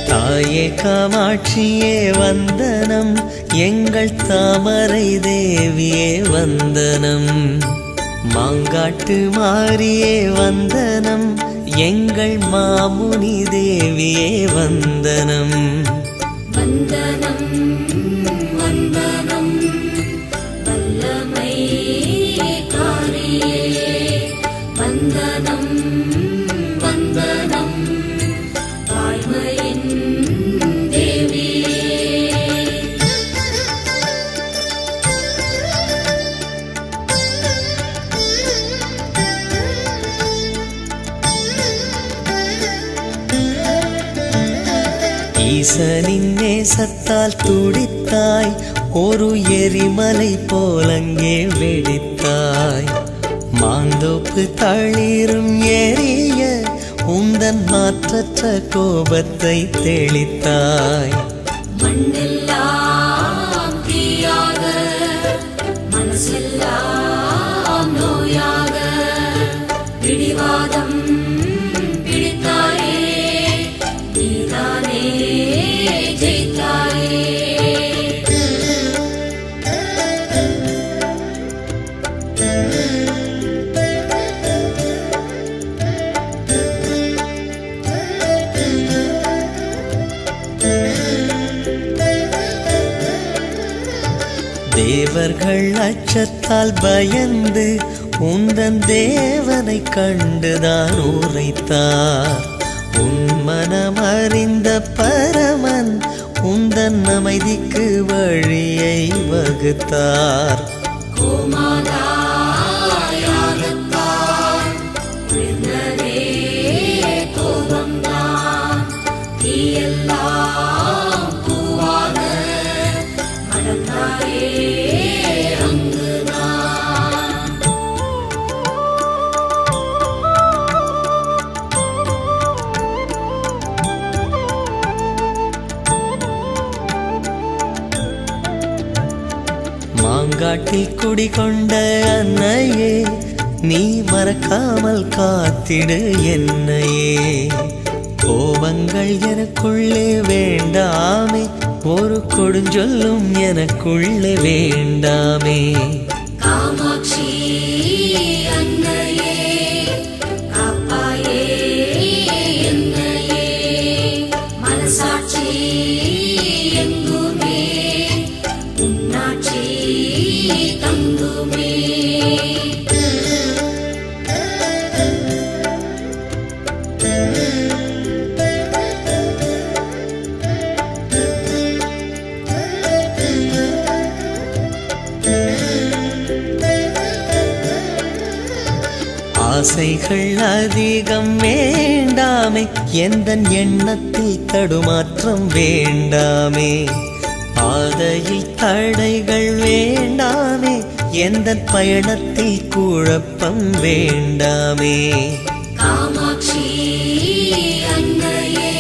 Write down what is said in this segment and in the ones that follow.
தாயே காமாட்சியே வந்தனம், எங்கள் தாமரை தேவியே வந்தனம். மாங்காட்டு மாரியே வந்தனம், எங்கள் மாமுனி தேவியே வந்தனம். வந்தனம் வந்தனம் வல்லமை காரியே, வந்தனம் வந்தனம் வாய்மையின் தேவியே. ஈசனின் நேசத்தால் துடித்தாய், ஒரு எரிமலை போலங்கே வெடித்தாய். மாந்தோப்பு தளிரும் எரிய உந்தன் மாற்றற்ற கோபத்தை தெளித்தாய். மண்ணெல்லாம் தீயாக, மனசெல்லாம் நோயாக, பிடிவாதம் பிடித்தாயே, நீதானே ஜெயித்தாயே. தேவர்கள் அச்சத்தால் பயந்து உந்தன் தேவனை கண்டுதான் உரைத்தார். உன் மனம் அறிந்த பரமன் உந்தன் அமைதிக்கு வழியை வகுத்தார். கோமாதாயாகத்தான் உயர்ந்ததே கோபம்தான், தீயெல்லாம் பூவாக மலர்ந்தாயே அங்குதான். மாங்காட்டில் குடிகொண்ட அன்னையே, நீ மறக்காமல் காத்திடு என்னையே. கோபங்கள் எனக்குள்ளே வேண்டாமே, ஒரு கொடுஞ்சொல்லும் எனக்குள்ளே வேண்டாமே. காமாட்சி அன்னையே காப்பாயே என்னையே, மனசாட்சி எங்குமே உன்னாட்சி தங்குமே. ஆசைகள் அதிகம் வேண்டாமே, எந்தன் எண்ணத்தில் தடுமாற்றம் வேண்டாமே. பாதையில் தடைகள் வேண்டாமே, எந்தன் பயணத்தில் குழப்பம் வேண்டாமே. காமாட்சி அன்னையே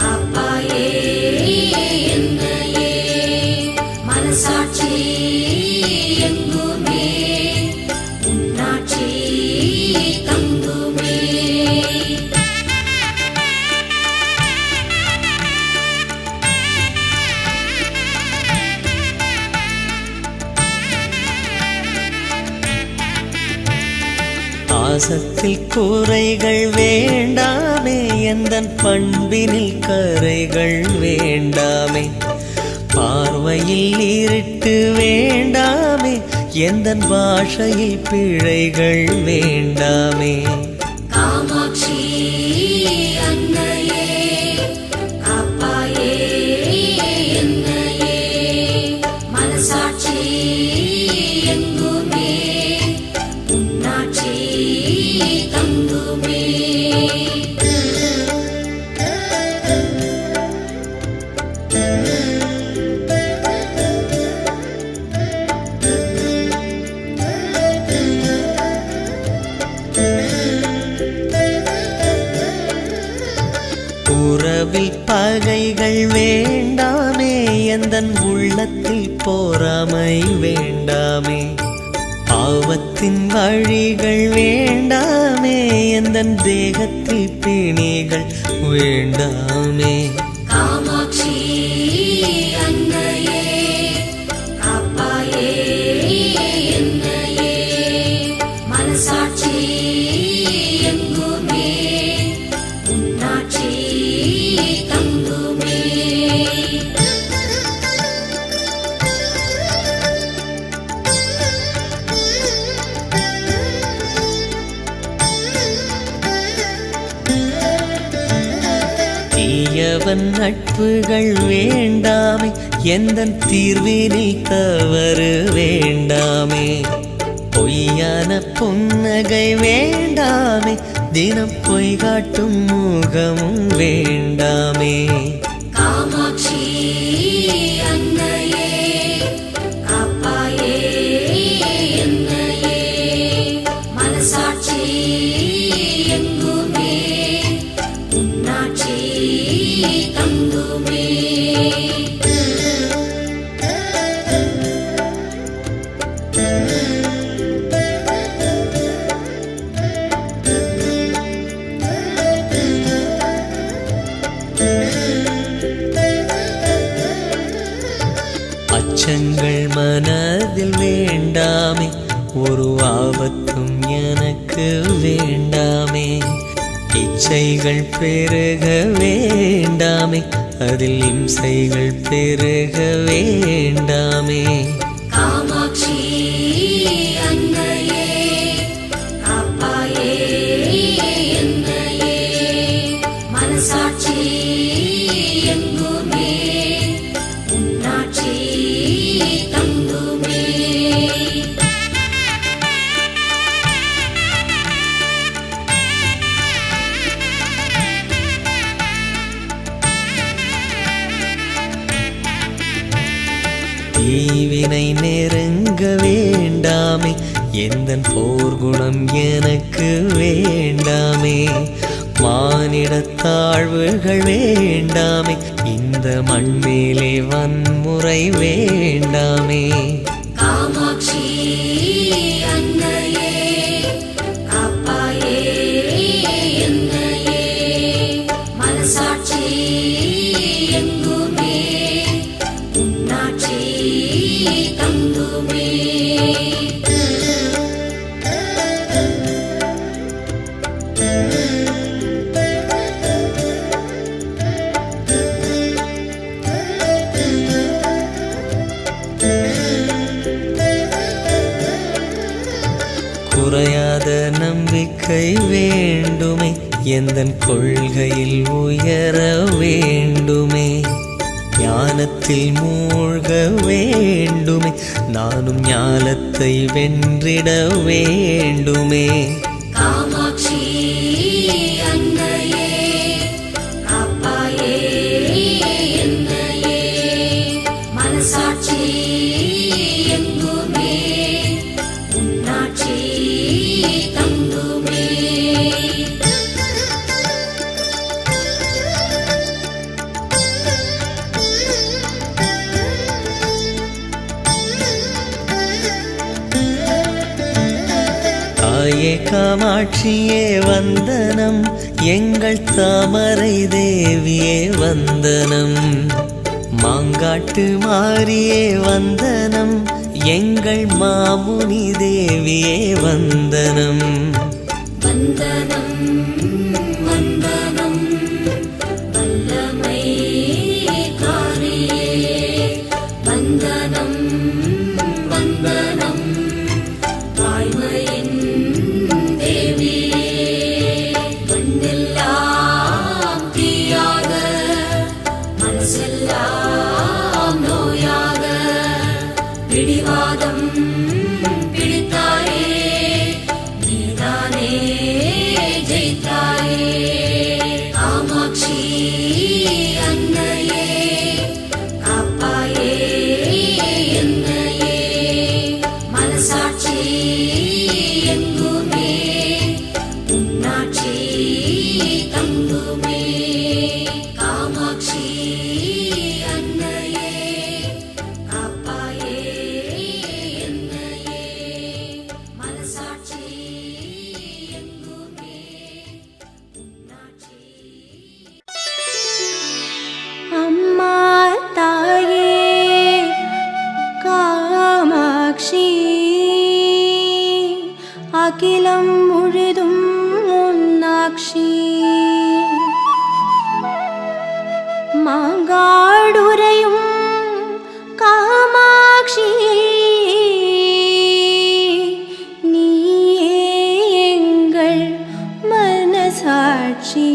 காப்பாயே என்னையே, மனசாட்சி எங்குமே உன்னாட்சி தங்குமே. பாசத்தில் குறைகள் வேண்டாமே, எந்தன் பண்பினில் கரைகள் வேண்டாமே. பார்வையில் இருட்டு வேண்டாமே, எந்தன் பாஷையில் பிழைகள் வேண்டாமே. காமாட்சி அன்னையே காப்பாயே என்னையே, மனசாட்சி எங்குமே உன்னாட்சி தங்குமே. உறவில் பகைகள் வேண்டாமே, எந்தன் உள்ளத்தில் பொறாமை வேண்டாமே. பாவத்தின் வழிகள் வேண்டாமே, எந்தன் தேகத்தில் பிணிகள் வேண்டாமே. காமாட்சி அன்னையே காப்பாயே என்னையே, மனசாட்சி எங்குமே உன்னாட்சி தங்குமே. தீயவன் நட்புகள் வேண்டாமே, எந்தன் தீர்வினில் தவறு வேண்டாமே. பொய்யான புன்னகை வேண்டாமே, தினம் பொய் காட்டும் முகமும் வேண்டாமே. காமாட்சி அன்னையே காப்பாயே என்னையே, மனசாட்சி எங்குமே உன்னாட்சி தங்குமே. அச்சங்கள் மனதில் வேண்டாமே, ஒரு ஆபத்தும் எனக்கு வேண்டாமே. இச்சைகள் பெருக வேண்டாமே, அதில் இம்சைகள் பெருக வேண்டாமே. காமாட்சி அன்னையே காப்பாயே என்னையே, மனசாட்சி எங்குமே உன்னாட்சி தங்குமே. தீவினை நெருங்க வேண்டாமே, எந்தன் போர்க்குணம் எனக்கு வேண்டாமே. மானிட தாழ்வுகள் வேண்டாமே, இந்த மண்மேலே வன்முறை வேண்டாமே. காமாட்சி அன்னையே காப்பாயே என்னையே, மனசாட்சி எங்குமே உன்னாட்சி தங்குமே. குறையாத நம்பிக்கை வேண்டுமே, எந்தன் கொள்கையில் உயர வேண்டுமே. ஞானத்தில் மூழ்க வேண்டுமே, நானும் ஞானத்தை வென்றிட வேண்டுமே. காமாட்சி அன்னையே காப்பாயே என்னையே, மனசாட்சி எங்குமே உன்னாட்சி தங்குமே. தாயே காமாட்சியே வந்தனம், எங்கள் தாமரை தேவியே வந்தனம். மாங்காட்டு மாரியே வந்தனம், எங்கள் மாமுனி தேவியே வந்தனம். முழுசெல்லாம் நோயாக பிடிவாதம் பிடித்தாயே நீதானே ஜெயித்தாயே காமாட்சி அன்னையே காப்பாயே என்னையே மனசாட்சி எங்குமே உன்னாட்சி தங்குமே காமாட்சி அன்னையே காப்பாயே என்னையே மனசாட்சி எங்குமே உன்னாட்சி அம்மா தாயே காமாட்சி அகிலம் முழுதும் உன்னாட்சி மாங்காடுரையும் காமாட்சி நீயே எங்கள் மனசாட்சி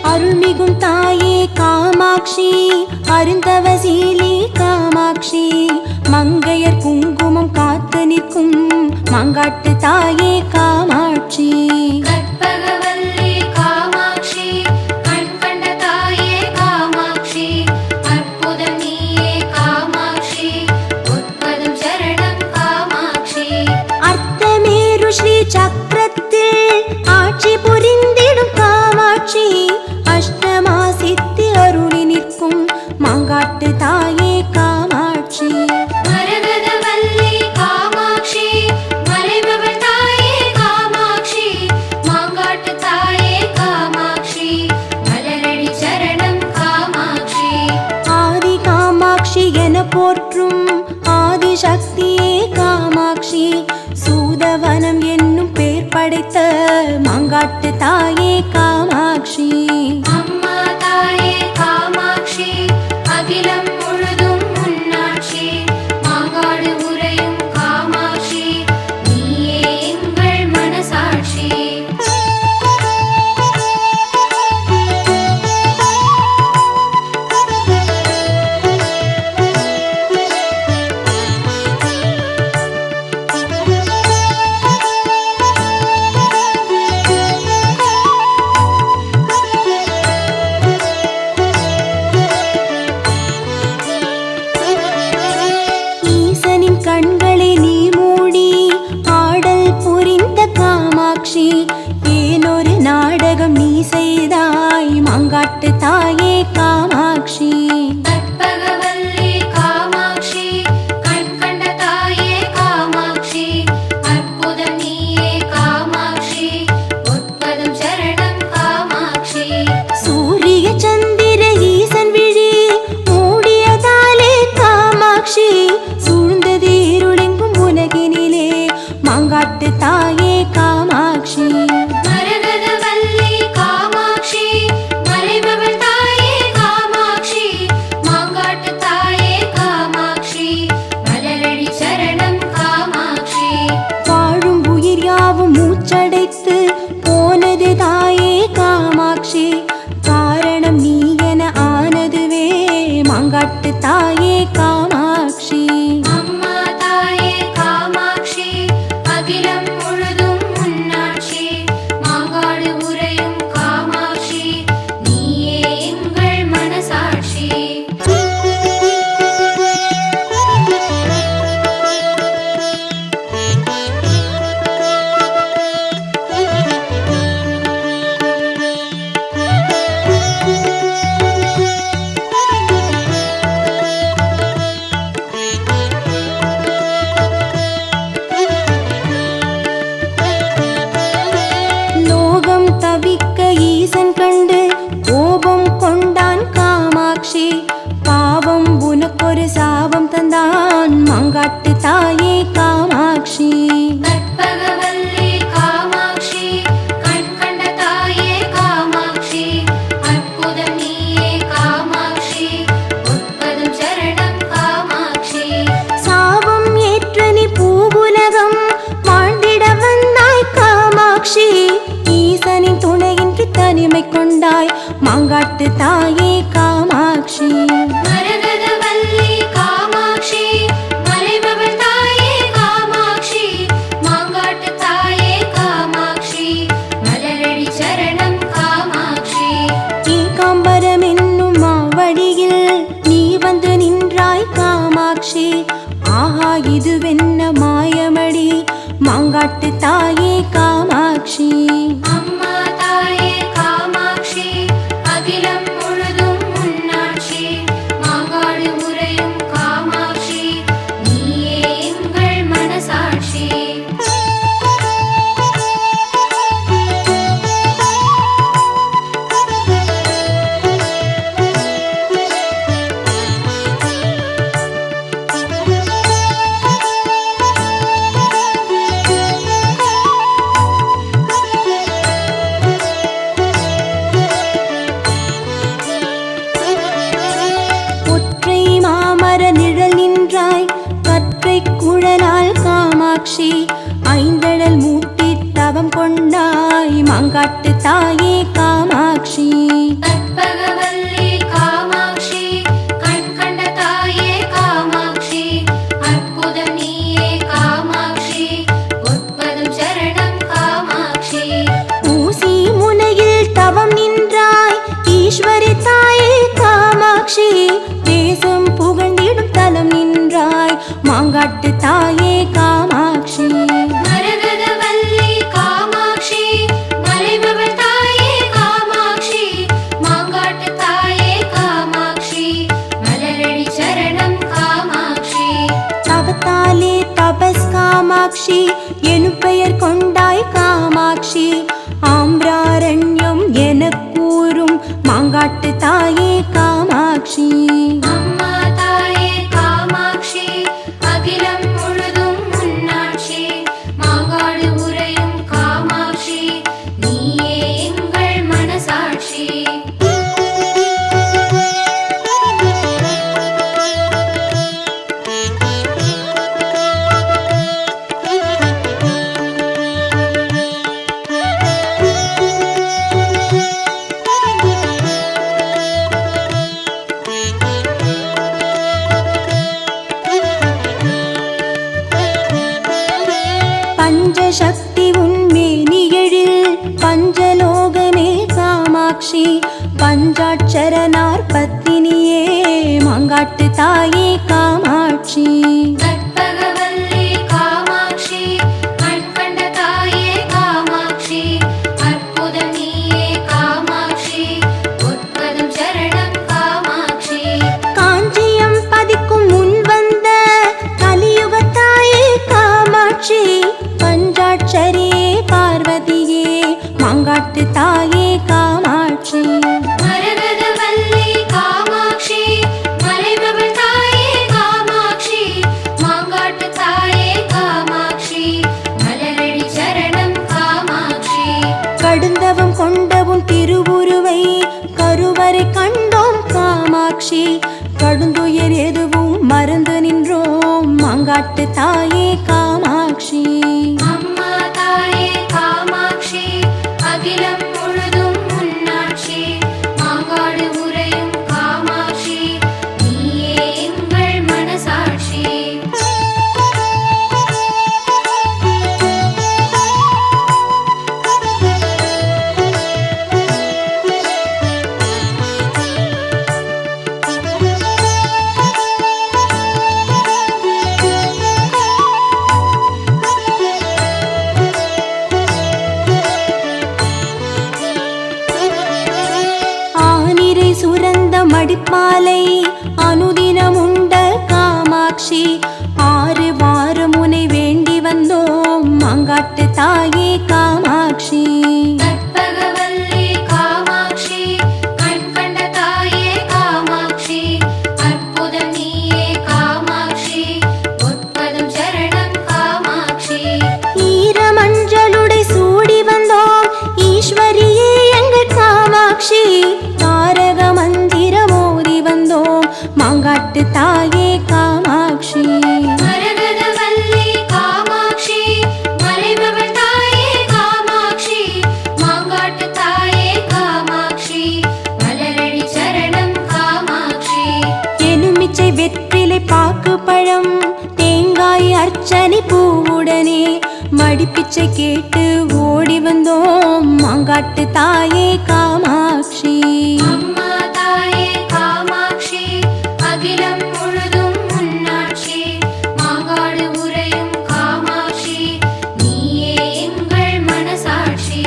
அருள்மிகும் தாயே காமாட்சி அருந்தவசீலி காமாட்சி மங்கையர் குங்குமம் காத்து நிற்கும் மங்காட்டு தாயே காமாட்சி கற்பகவல்லி காமாட்சி கண் கண்ட தாயே காமாட்சி அற்புதம் நீயே காமாட்சி உற்பதம் சரணம் காமாட்சி அர்த்தமேரு ஸ்ரீ சக்கரத்தில் ஆட்சி புரிந்திடும் காமாட்சி அஷ்டமா சித்தி அருளி நிற்கும் மாங்காட்டு தாயே காமாட்சி மரகதவல்லி காமாட்சி மலைமகள் தாயே காமாட்சி மாங்காட்டு தாயே காமாட்சி மலரடி சரணம் காமாட்சி ஆதி காமாட்சி என போற்றும் ஆதிசக்தியே காமாட்சி சூதவனம் என்னும் பேர் படைத்த மாங்காட்டு தாயே காமாட்சி அம்மா தாயே காமாட்சி அகிலம் முழுதும் உன்னாட்சி மாங்காடு உரையும் காமாட்சி நீயே எங்கள் மனசாட்சி ஈசனின் கண்களை நீ மூடி ஆடல் புரிந்த காமாட்சி ஏனொரு நாடகம் நீ செய்தாய் மாங்காட்டு தாயே காமாட்சி கற்பகவல்லி காமாட்சி கண் கண்ட தாயே காமாட்சி அற்புதம் நீயே காமாட்சி உற்பதம் சரணம் காமாட்சி சூரிய சந்திர ஈசன் விழி மூடியதாலே காமாட்சி சூழ்ந்தது இருளெங்கும் உலகினிலே மாங்காட்டு தாயே காமாட்சி மரகதவல்லி காமாட்சி மலைமகள் தாயே தாயே காமாட்சி. கற்பகவல்லி காமாட்சி கண் கண்ட தாயே காமாட்சி அற்புதம் நீயே காமாட்சி உட்பதும் சரணம் காமாட்சி. சாபம் ஏற்ற நீ பூவுலகம் வாழ்ந்திட வந்தாய் காமாட்சி. ஈசனின் துணையின்றி தனிமை கொண்டாய் மாங்காட்டு தாயே காமாட்சி. மரகதவல்லி காமாட்சி மலைமகள் தாயே காமாட்சி மாங்காட்டு தாயே காமாட்சி மலரடி சரணம் காமாட்சி. ஏகாம்பரம் என்னும் மாவடியில் நீ வந்து நின்றாய் காமாட்சி. ஆஹா இதுவென்ன மாயமடி மாங்காட்டு தாயே காமாட்சி. அம்மா தாயே காமாட்சி அகிலம் முழுதும் உன்னாட்சி மாங்காடு உறையும் காமாட்சி நீயே எங்கள் மனசாட்சி. ஒற்றை மாமர நிழல் நின்றாய் கற்றை குழலால் காமாட்சி. ஐந்தழல் மூட்டி தவம் கொண்டாய் மாங்காட்டு தாயே காமாட்சி. கற்பகவல்லி காமாட்சி கண் கண்ட தாயே காமாட்சி அற்புதம் நீயே காமாட்சி உட்பதும் சரணம் காமாட்சி. ஊசி முனையில் தவம் நின்றாய் ஈஸ்வரி தாயே காமாட்சி. தேசம் புகழ்ந்திடும் தலம் நின்றாய் மாங்காட்டு தாயே காமாட்சி. மரகதவல்லி காமாட்சி மலைமகள் தாயே காமாட்சி மாங்காட்டு தாயே காமாட்சி மலரடி சரணம் காமாட்சி. தவத்தாலே தபஸ் காமாட்சி எனும் பெயர் கொண்டாய் காமாட்சி. ஆம்ராரண்யம் எனக் கூறும் மாங்காட்டு தாயே காமாட்சி. அம்மா தாயே காமாட்சி அகிலம் முழுதும் உன்னாட்சி மாங்காடு உறையும் காமாட்சி நீயே எங்கள் மனசாட்சி. பஞ்சசக்தி உன்மேனியெழில் பஞ்சலோகமே காமாட்சி. பஞ்சாட்சரனார் பத்தினியே மாங்காட்டு தாயே காமாட்சி. கற்பகவல்லி காமாட்சி கண் கண்ட தாயே காமாட்சி அற்புதம் நீயே காமாட்சி உட்பதும் சரணம் காமாட்சி. காஞ்சியம் பதிக்கும் முன் வந்த கலியுக தாயே காமாட்சி. பஞ்சாட்சரியே பார்வதியே மாங்காட்டு தாயே காமாட்சி. மரகதவல்லி காமாட்சி மலைமகள் தாயே காமாட்சி மாங்காட்டு தாயே காமாட்சி மலரடி சரணம் காமாட்சி. கடுந்தவம் கொண்டவும் திருவுருவை கருவறை கண்டோம் காமாட்சி. கடுந்துயர் எதுவும் மறந்து நின்றோம் மாங்காட்டு தாயே காமாட்சி. அம்மா தாயே காமாட்சி அகிலம் முழுதும் உன்னாட்சி மாங்காடு உறையும் காமாட்சி நீயே எங்கள் மனசாட்சி. மடிப்பாலை அனுதினம் உண்ட காமாட்சி. 6 வாரம் உனை வேண்டி வந்தோம் மாங்காட்டு தாயே காமாட்சி. கற்பகவல்லி காமாட்சி கண் கண்ட தாயே காமாட்சி அற்புதம் நீயே காமாட்சி உட்பதும் வெற்றிலை பாக்கு பழம் தேங்காய் அர்ச்சனை பூவுடனே மடிப்பிச்சை கேட்டு ஓடி வந்தோம் மாங்காட்டு தாயே காமாட்சி. அம்மா தாயே காமாட்சி அகிலம் முழுதும் உன்னாட்சி மாங்காடு உறையும் காமாட்சி நீயே எங்கள் மனசாட்சி.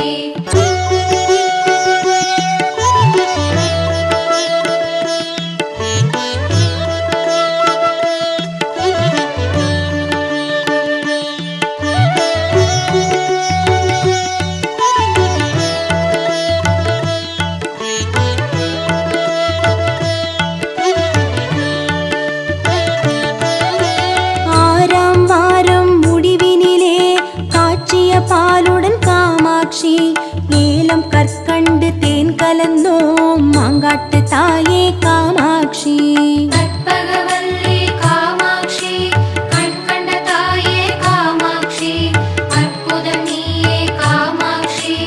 பாலுடன் காமாட்சி ஏலம் கற்கண்டு தேன் கலந்தோம் மாங்காட்டு தாயே காமாட்சி. கற்பகவல்லி காமாட்சி கண்கண்ட தாயே காமாட்சி அற்புதம் நீயே காமாட்சி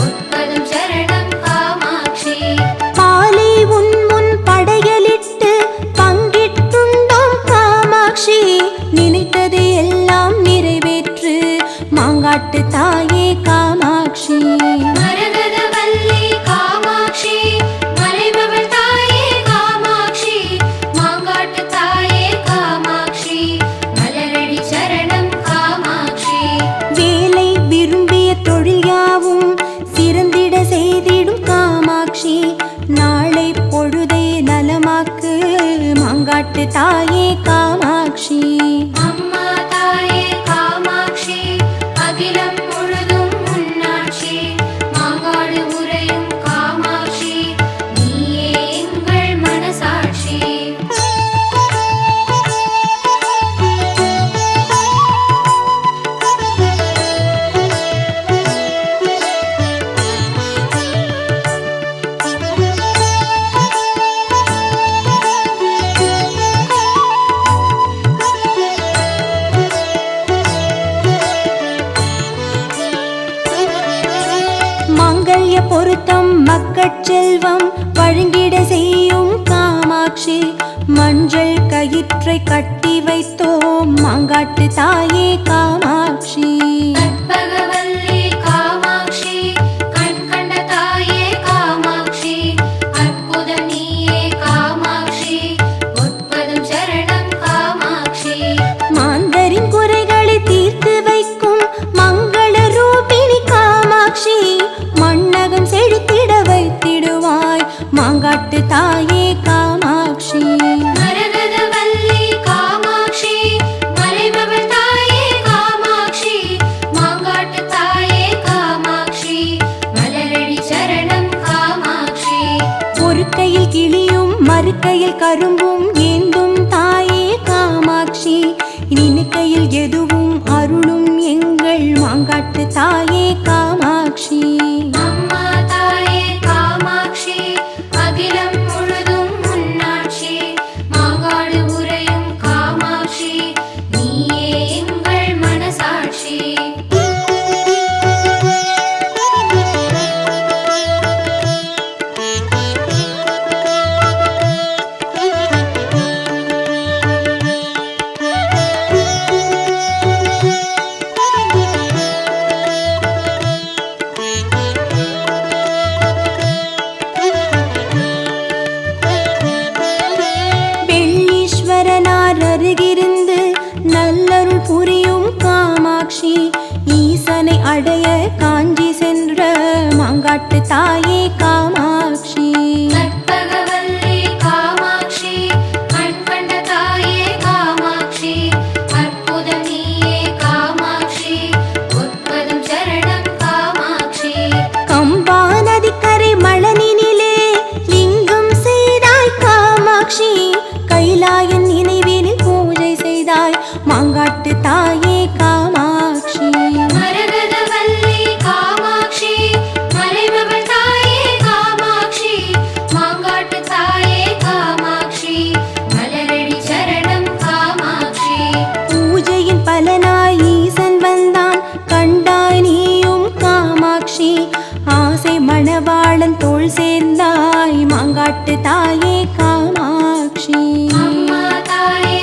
உட்பதும் சரணம் காமாட்சி. பாலை உன் முன் படையலிட்டு பங்கிட்டுண்டோம் காமாட்சி நினைத்ததை எல்லாம் நிறைவேற்று மாங்காட்டு தாயே காமாட்சி. மரகதவல்லி காமாட்சி மலைமகள் தாயே காமாட்சி மாங்காட்டு தாயே காமாட்சி மலரடி சரணம் காமாட்சி. வேலை விரும்பிய தொழில் யாவும் சிறந்திட செய்திடும் காமாட்சி நாளை பொழுதை நலமாக்கு மாங்காட்டு தாயே காமாட்சி. அம்மா தாயே காமாட்சி அகிலம் முழுதும் உன்னாட்சி மாங்காடு உறையும் காமாட்சி நீயே எங்கள் மனசாட்சி. மங்கல்ய பொருத்தம் மக்கட்செல்வம் வழங்கிட செய்யும் காமாட்சி மஞ்சள் கயிற்றை கட்டி வைத்தோம் மாங்காட்டு தாயே காமாட்சி. கற்பகவல்லி காமாட்சி கண்கண்ட தாயே காமாட்சி அற்புதம் நீயே காமாட்சி உட்பதும் சரணம் காமாட்சி. மாந்தரின் குறைகளை தீர்த்து வைக்கும் மங்கள ரூபிணி காமாட்சி மண்ணகம் செழித்திட வைத்திடுவாய் மாங்காட்டு தாயே காமாட்சி. மரகதவல்லி காமாட்சி மலைமகள் தாயே காமாட்சி மாங்காட்டு தாயே காமாட்சி மலரடி சரணம் காமாட்சி. ஒரு கையில் கிளியும் மறு கையில் கரும்பும் ஏந்தும் தாயே காமாட்சி நினைக்கையில் எதுவும் அருளும் எங்கள் மாங்காட்டு தாயே காமாட்சி. அம்மா தாயே காமாட்சி அகிலம் முழுதும் உன்னாட்சி மாங்காடு உறையும் காமாட்சி நீயே எங்கள் மனசாட்சி. வெள்ளீஸ்வரனார் அருகிருந்து நல்லருள் புரியும் காமாட்சி ஈசனை அடைய காஞ்சி சென்ற மாங்காட்டு தாயே காமாட்சி. கற்பகவல்லி காமாட்சி கண்கண்ட தாயே காமாட்சி அற்புதம் நீயே காமாட்சி உட்பதும் சரணம் காமாட்சி. கம்பா நதிக்கரை மணலினிலே லிங்கம் செய்தாய் காமாட்சி கைலாயன் நினைவினில் பூஜை செய்தாய் மாங்காட்டு தாயே காமாட்சி. மரகதவல்லி காமாட்சி மலைமகள் தாயே காமாட்சி மாங்காட்டு தாயே காமாட்சி மலரடி சரணம் காமாட்சி. பூஜையின் பலனாய் ஈசன் வந்தான் கண்டாய் நீயும் காமாட்சி ஆசை மணவாளன் தோள் சேர்ந்தாய் மாங்காட்டு தாயே காமாட்சி. அம்மா தாயே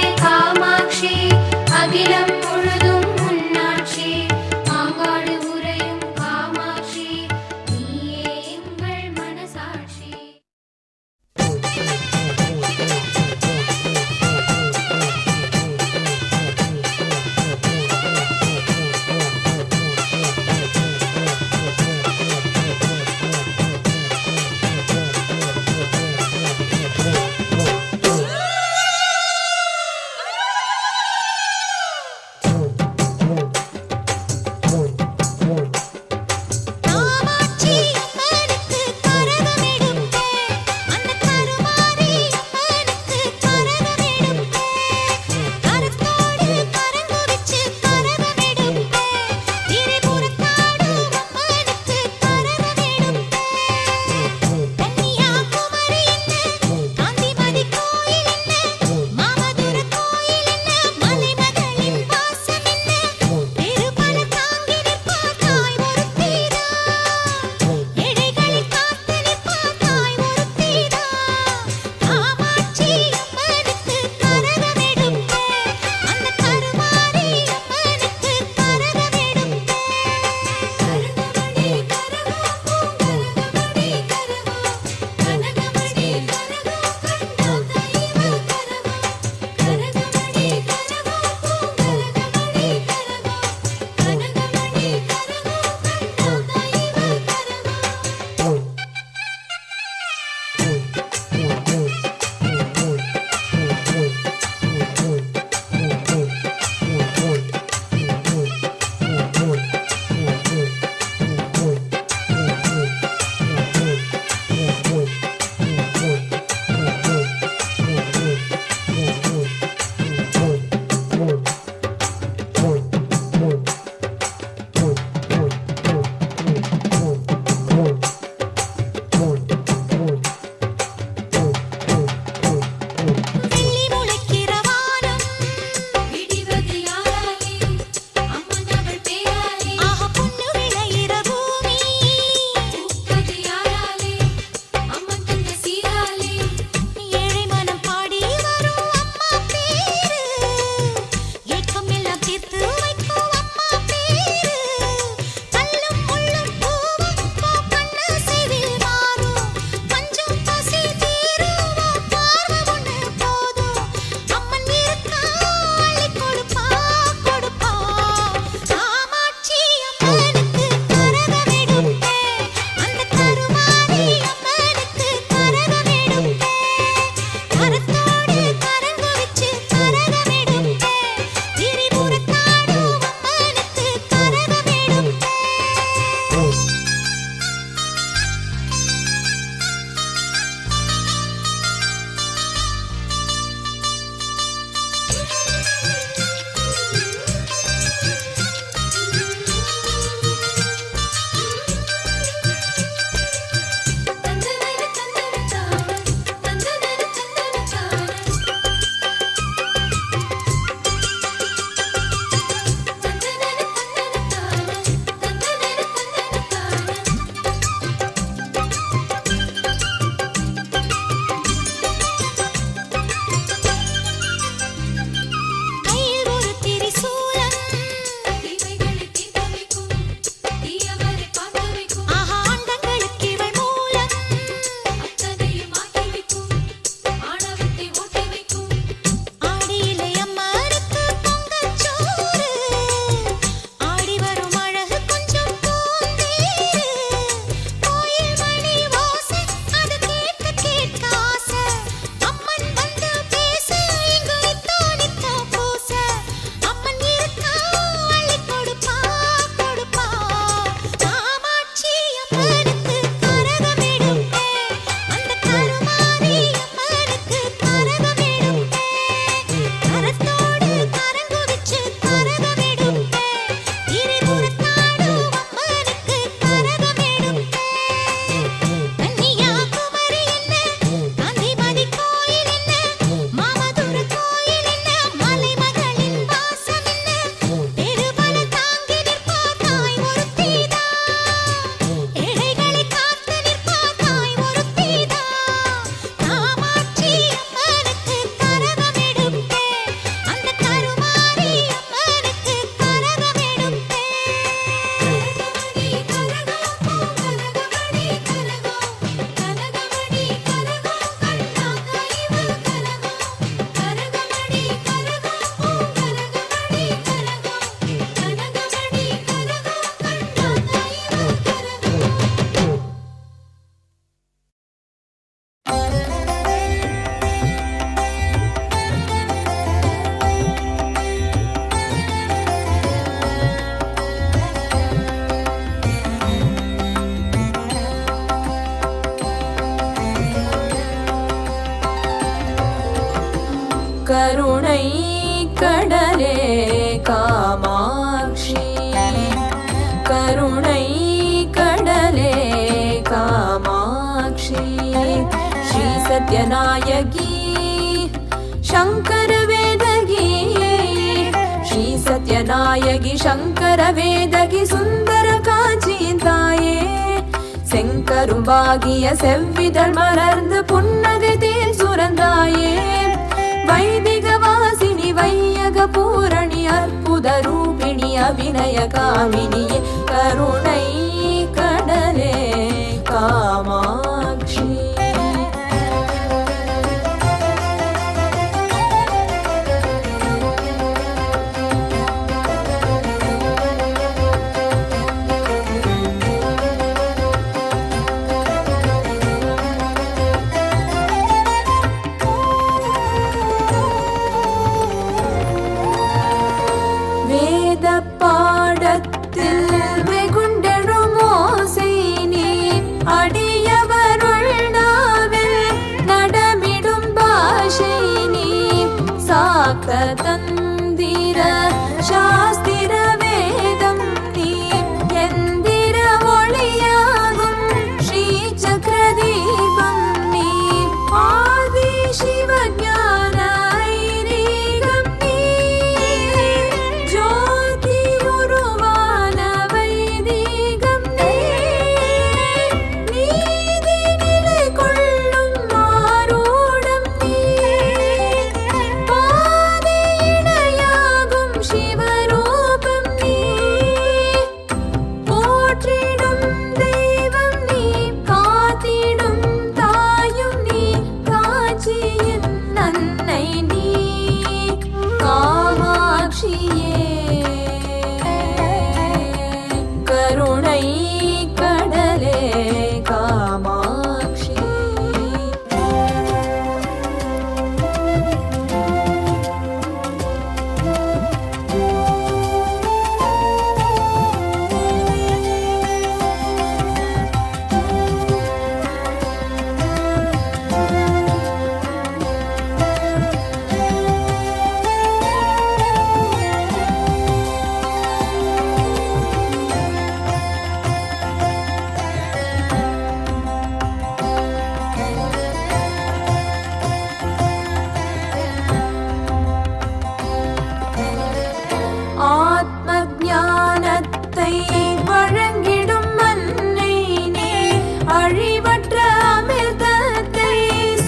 கருணை கடலே காமாட்சி கருணை கடலே காமாட்சி ஸ்ரீ சத்யநாயகி சங்கர வேதகி ஸ்ரீ சத்யநாயகி சங்கர வேதகி சுந்தர காஞ்சியின் தாயே செங்கரும்பாகிய செவ்விதழ் மலர்ந்து புன்னகை தேன் சுரந்தாயே வைதிக வாசினி வையக பூரணி அற்புத ரூபிணி அபிநய காமினியே கருணை கடலே காமாட்சி தந்திர சாஸ்திர வேதம் நீ எந்திர ஒளியாகும் ஸ்ரீ சக்கர தீபம் நீ ஆதி சிவஞான ஐரீகம் நீ ஜோதி உருவான வைதிகம் நீ நீதி நிலை கொள்ளும் ஆரூடம் நீ சிவரூபம் நீ போற்றிடும் தெய்வம் நீ காத்திடும் தாயும் நீ காட்சியின் நன்னை நீ காமாட்சியே கருணை கடலே காமாட்சி ஆத்ம ஞானத்தை வழங்கிடும் மன்னை நீ அழிவற்ற அமிர்தத்தை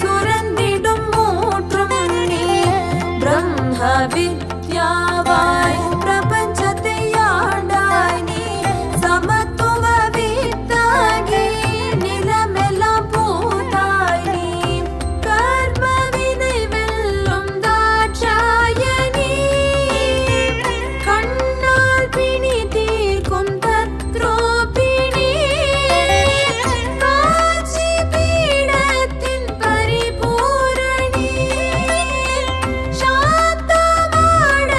சுரந்திடும் மூற்றும் நீ பிரம்ம வித்யாவாய் பிரபஞ்சத்தை ஆண்டாய் நீ சமத்துவ வித்தாகி நிலமெல்லாம் பூத்தாய் நீ கர்ம வினை வெல்லும் தாட்சாயணி கண்ணால் பிணி தீர்க்கும் தத்ரோபிணி காஞ்சி பீடத்தின் பரிபூரணி சாந்தமாடத்தின்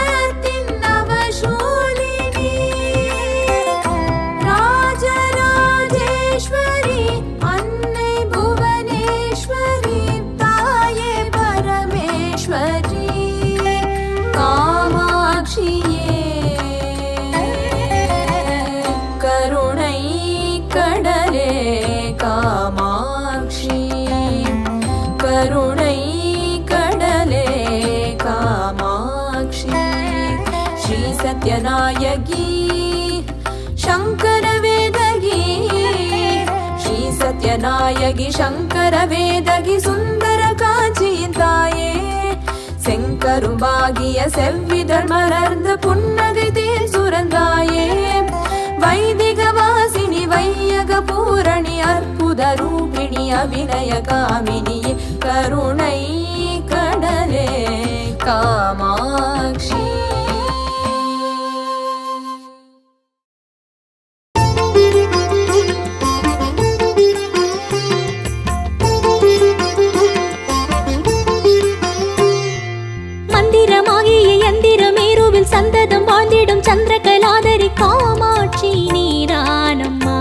நவசூலினி ராஜராஜேஸ்வரி அன்னை புவனேஸ்வரி தாயே பரமேஸ்வரி காமாட்சியே கருணை கடலே காமாட்சி கருணை கடலே காமாட்சி ஸ்ரீ சத்யநாயகி சங்கர வேதகி ஸ்ரீ சத்யநாயகி சங்கர வேதகி சுந்தர காஞ்சியின் தாயே செங்கரும்பாகிய செவ்விதழ் மலர்ந்து புன்னகை தேன் சுரந்தாயே வைதிக வாசினி வையக பூரணி அற்புத ரூபிணி அபிநய காமினியே கருணை கடலே காமாட்சி மந்திரமாகிய யந்திரமேருவில் சந்ததம் வாழ்ந்திடும் சந்திரகலாதரி காமாட்சி நீரானம்மா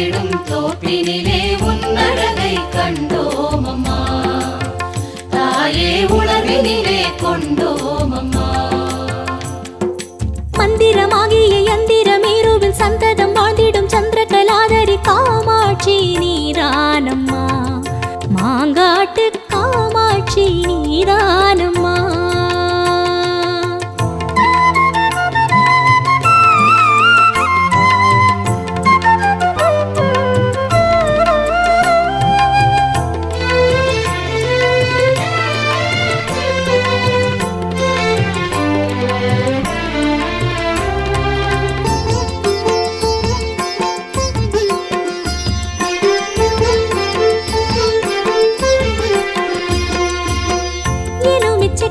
நாமமிடும் தோப்பினிலே உன்னழகை கண்டோம் அம்மா தாயே உணர்வினிலே கொண்டோம் அம்மா மந்திரமாகிய யந்திரமேருவில் சந்ததம் வாழ்ந்திடும் சந்திரகலாதரி காமாட்சி நீதானம்மா மாங்காட்டு காமாட்சி நீதானம்மா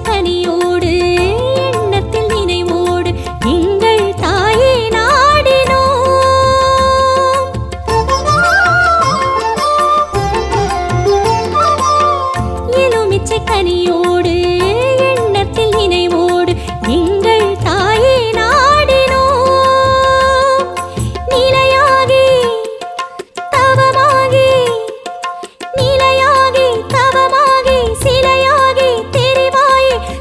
கனியோடு எண்ணத்தில் நினைவோடு எங்கள் தாயே நாடினோம் எலுமிச்சை கனியோடு எண்ணத்தில் நினைவோடு எங்கள் தாயே நாடினோம் நிலையாகி தவமாகி நிலையாகி தவமாகி சிலையாகி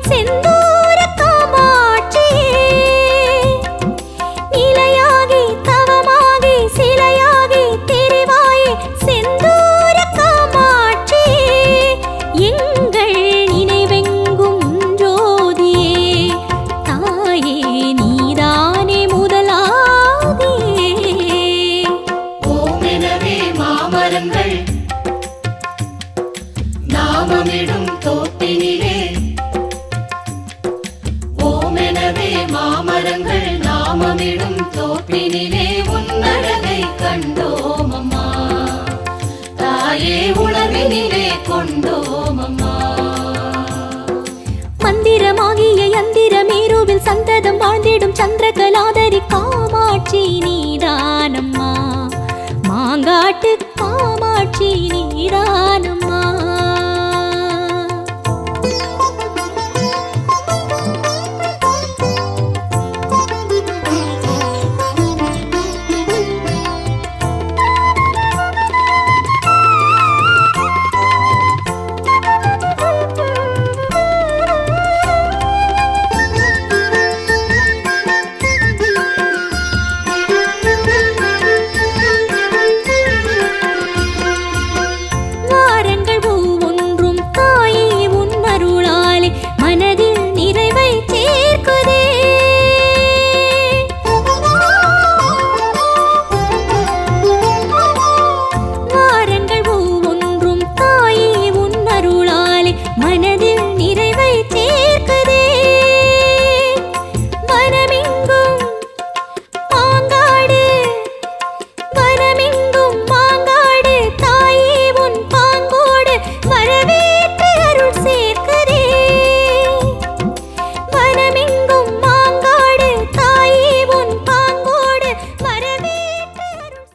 செந்தூர காமாட்சியே நிலையாகி தவமாகி சிலையாகி தெரிவாயே செந்தூர காமாட்சியே எங்கள் நினைவெங்கும் ஜோதியே தாயே நீதானே முதலாதியே ஓமெனவே மாமரங்கள் நாமமிடும் தோப்பினிலே ஓமெனவே மாமரங்கள் நாமமிடும் தோப்பினிலே உன்னழகை கண்டோம் அம்மா தாயே உணர்வினிலே கொண்டோம் அம்மா மந்திரமாகிய யந்திரமேருவில் சந்ததம் வாழ்ந்திடும் சந்திரகலாதரி காமாட்சி நீதானம்மா மாங்காட்டு காமாட்சி நீதானம்மா